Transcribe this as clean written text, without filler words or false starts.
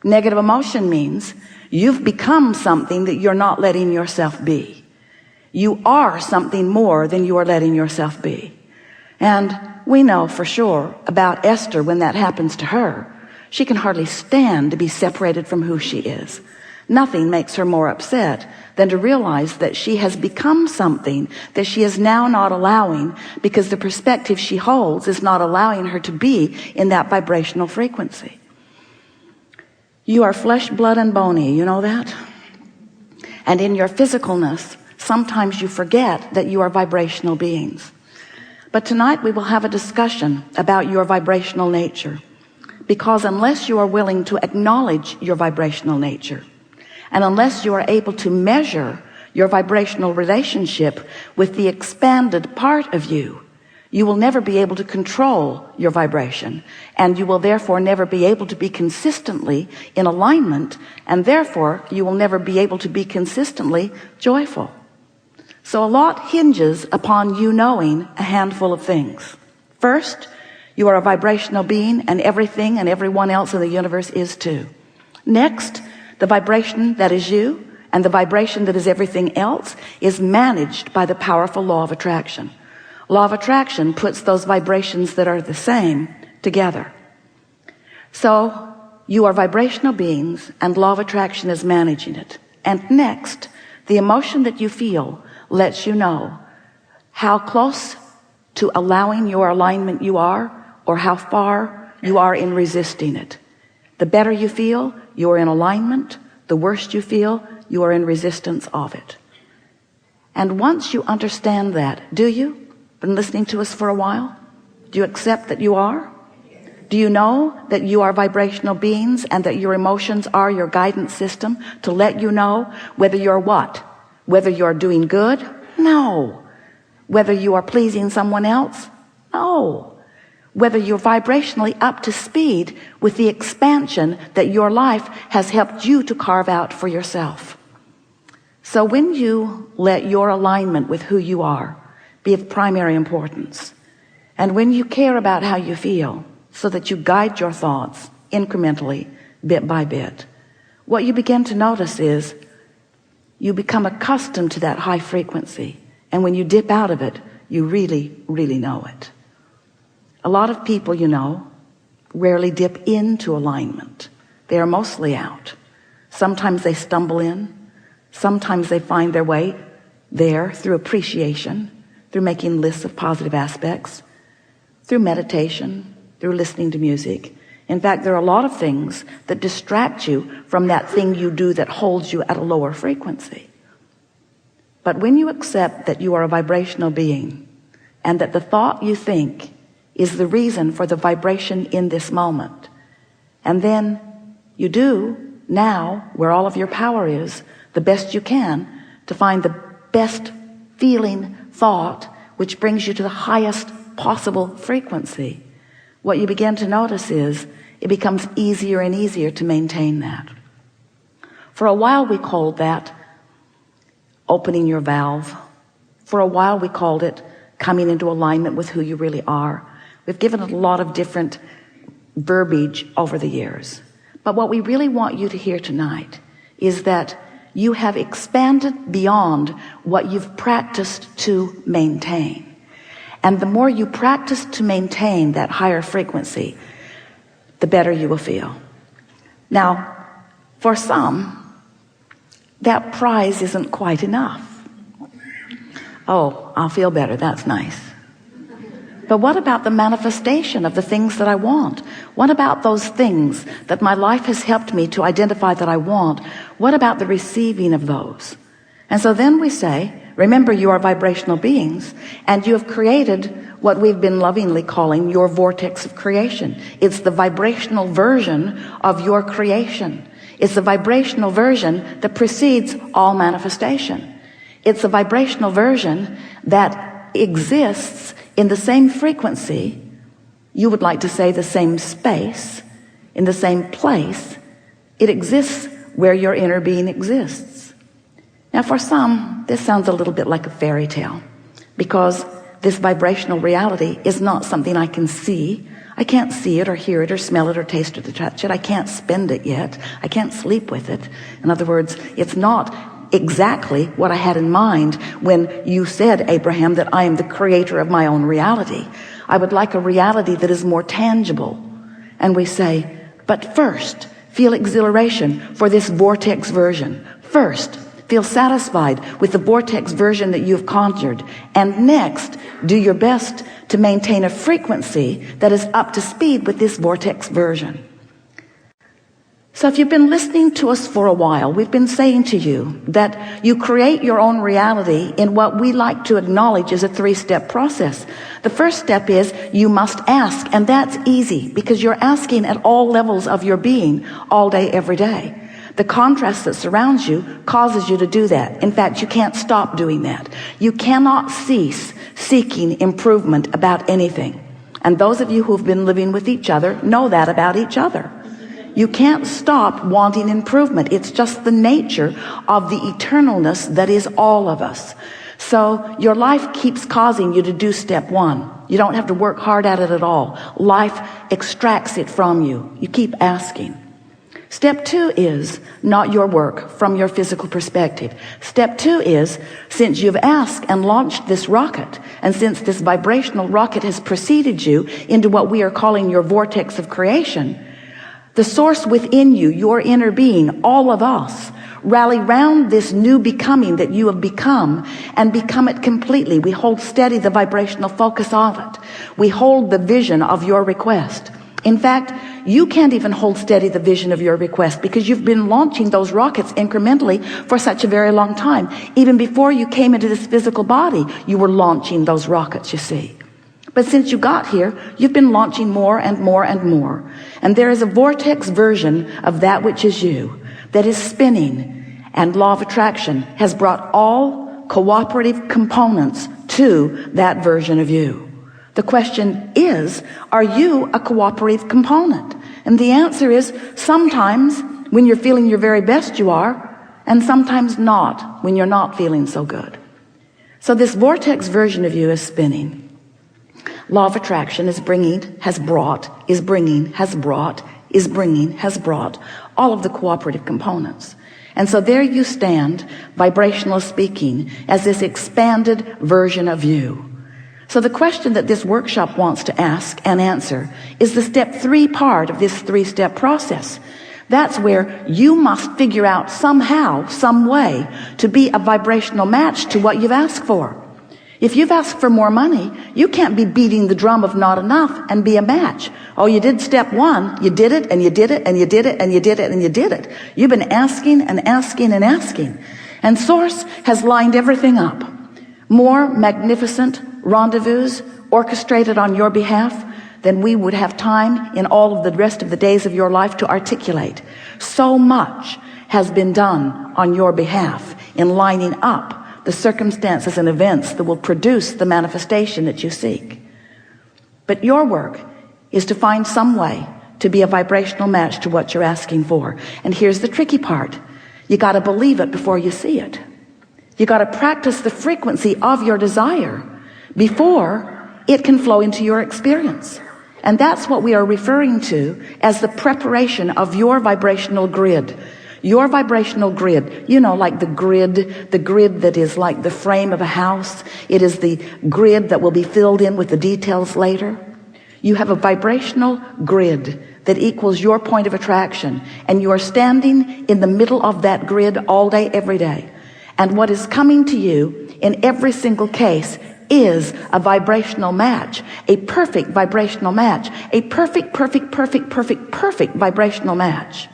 Negative emotion means you've become something that you're not letting yourself be. You are something more than you are letting yourself be. And we know for sure about Esther, when that happens to her, she can hardly stand to be separated from who she is. Nothing makes her more upset than to realize that she has become something that she is now not allowing, because the perspective she holds is not allowing her to be in that vibrational frequency. You are flesh, blood, and bony, you know that? And in your physicalness, sometimes you forget that you are vibrational beings. But tonight we will have a discussion about your vibrational nature, because unless you are willing to acknowledge your vibrational nature, and unless you are able to measure your vibrational relationship with the expanded part of you, you will never be able to control your vibration, and you will therefore never be able to be consistently in alignment, and therefore you will never be able to be consistently joyful. So a lot hinges upon you knowing a handful of things. First, you are a vibrational being, and everything and everyone else in the universe is too. Next, the vibration that is you and the vibration that is everything else is managed by the powerful law of attraction. Law of attraction puts those vibrations that are the same together. So you are vibrational beings, and law of attraction is managing it. And next, the emotion that you feel lets you know how close to allowing your alignment you are, or how far you are in resisting it. The better you feel, you are in alignment. The worse you feel, you are in resistance of it. And once you understand that, do you? Been listening to us for a while? Do you accept that you are? Do you know that you are vibrational beings, and that your emotions are your guidance system to let you know whether you're what? Whether you're doing good? No. Whether you are pleasing someone else? No. Whether you're vibrationally up to speed with the expansion that your life has helped you to carve out for yourself. So when you let your alignment with who you are be of primary importance, and when you care about how you feel so that you guide your thoughts incrementally, bit by bit, what you begin to notice is you become accustomed to that high frequency, and when you dip out of it, you really, really know it. A lot of people, you know, rarely dip into alignment. They are mostly out. Sometimes they stumble in. Sometimes they find their way there through appreciation, through making lists of positive aspects, through meditation, through listening to music. In fact, there are a lot of things that distract you from that thing you do that holds you at a lower frequency. But when you accept that you are a vibrational being, and that the thought you think is the reason for the vibration in this moment, and then you do now, where all of your power is, the best you can to find the best feeling thought which brings you to the highest possible frequency, what you begin to notice is it becomes easier and easier to maintain that. For a while we called that opening your valve. For a while we called it coming into alignment with who you really are. We've given it a lot of different verbiage over the years. But what we really want you to hear tonight is that you have expanded beyond what you've practiced to maintain. And the more you practice to maintain that higher frequency, the better you will feel. Now, for some, that prize isn't quite enough. Oh, I'll feel better. That's nice. But what about the manifestation of the things that I want? What about those things that my life has helped me to identify that I want? What about the receiving of those? And so then we say, remember, you are vibrational beings, and you have created what we've been lovingly calling your vortex of creation. It's the vibrational version of your creation. It's the vibrational version that precedes all manifestation. It's a vibrational version that exists in the same frequency, you would like to say the same space, in the same place. It exists where your inner being exists. Now for some, this sounds a little bit like a fairy tale, because this vibrational reality is not something I can see. I can't see it or hear it or smell it or taste it or touch it. I can't spend it yet. I can't sleep with it. In other words, it's not exactly what I had in mind when you said, Abraham, that I am the creator of my own reality. I would like a reality that is more tangible. And we say, but first, feel exhilaration for this vortex version. First, feel satisfied with the vortex version that you've conjured. And next, do your best to maintain a frequency that is up to speed with this vortex version. So if you've been listening to us for a while, we've been saying to you that you create your own reality in what we like to acknowledge as a 3-step process. The first step is you must ask, and that's easy because you're asking at all levels of your being all day, every day. The contrast that surrounds you causes you to do that. In fact, you can't stop doing that. You cannot cease seeking improvement about anything. And those of you who've been living with each other know that about each other. You can't stop wanting improvement. It's just the nature of the eternalness that is all of us. So your life keeps causing you to do step 1. You don't have to work hard at it at all. Life extracts it from you. You keep asking. Step 2 is not your work from your physical perspective. Step 2 is, since you've asked and launched this rocket, and since this vibrational rocket has preceded you into what we are calling your vortex of creation, the source within you, your inner being, all of us, rally round this new becoming that you have become and become it completely. We hold steady the vibrational focus of it. We hold the vision of your request. In fact, you can't even hold steady the vision of your request because you've been launching those rockets incrementally for such a very long time. Even before you came into this physical body, you were launching those rockets, you see. But since you got here, you've been launching more and more and more. And there is a vortex version of that which is you that is spinning. And law of attraction has brought all cooperative components to that version of you. The question is, are you a cooperative component? And the answer is, sometimes when you're feeling your very best you are, and sometimes not when you're not feeling so good. So this vortex version of you is spinning. Law of attraction is bringing, has brought, is bringing, has brought, is bringing, has brought all of the cooperative components. And so there you stand, vibrational speaking, as this expanded version of you. So the question that this workshop wants to ask and answer is the step 3 part of this 3-step process. That's where you must figure out somehow, some way to be a vibrational match to what you've asked for. If you've asked for more money, you can't be beating the drum of not enough and be a match. Oh, you did step 1, you did it, and you did it, and you did it, and you did it, and you did it. You've been asking and asking and asking. And Source has lined everything up. More magnificent rendezvous orchestrated on your behalf than we would have time in all of the rest of the days of your life to articulate. So much has been done on your behalf in lining up the circumstances and events that will produce the manifestation that you seek. But your work is to find some way to be a vibrational match to what you're asking for. And here's the tricky part. You got to believe it before you see it. You got to practice the frequency of your desire before it can flow into your experience. And that's what we are referring to as the preparation of your vibrational grid. Your vibrational grid, you know, like the grid that is like the frame of a house. It is the grid that will be filled in with the details later. You have a vibrational grid that equals your point of attraction, and you are standing in the middle of that grid all day, every day. And what is coming to you in every single case is a vibrational match, a perfect vibrational match, a perfect vibrational match.